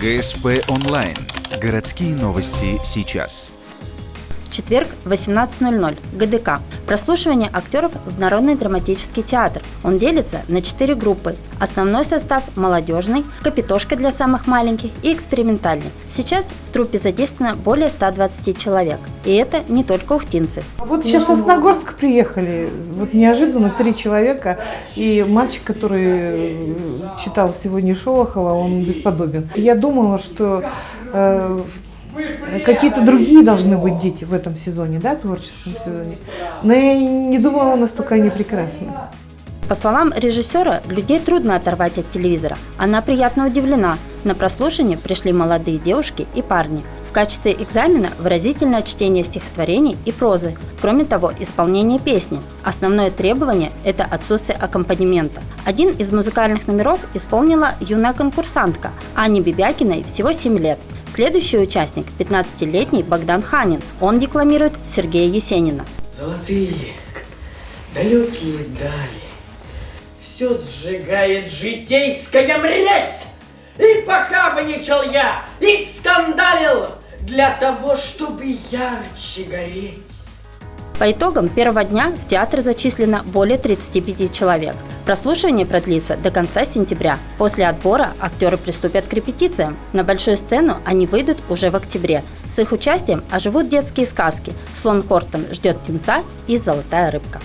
ГСП онлайн. Городские новости сейчас. Четверг, 18:00. ГДК. Прослушивание актеров в Народный драматический театр. Он делится на 4 группы. Основной состав – молодежный, капитошка для самых маленьких и экспериментальный. Сейчас в труппе задействовано более 120 человек. И это не только ухтинцы. Вот сейчас из Красногорска приехали. Вот неожиданно 3 человека. И мальчик, который читал сегодня Шолохова, он бесподобен. Я думала, что какие-то другие должны быть дети в этом сезоне, да, творческом сезоне. Но я не думала, настолько они прекрасны. По словам режиссера, людей трудно оторвать от телевизора. Она приятно удивлена. На прослушивание пришли молодые девушки и парни. В качестве экзамена выразительное чтение стихотворений и прозы. Кроме того, исполнение песни. Основное требование – это отсутствие аккомпанемента. Один из музыкальных номеров исполнила юная конкурсантка. Анне Бибякиной всего 7 лет. Следующий участник – 15-летний Богдан Ханин. Он декламирует Сергея Есенина. Золотые, далекие дали, все сжигает житейская млеть. И похабничал я, и скандалил для того, чтобы ярче гореть. По итогам первого дня в театр зачислено более 35 человек. Прослушивание продлится до конца сентября. После отбора актеры приступят к репетициям. На большую сцену они выйдут уже в октябре. С их участием оживут детские сказки «Слон Хортон ждет птенца» и «Золотая рыбка».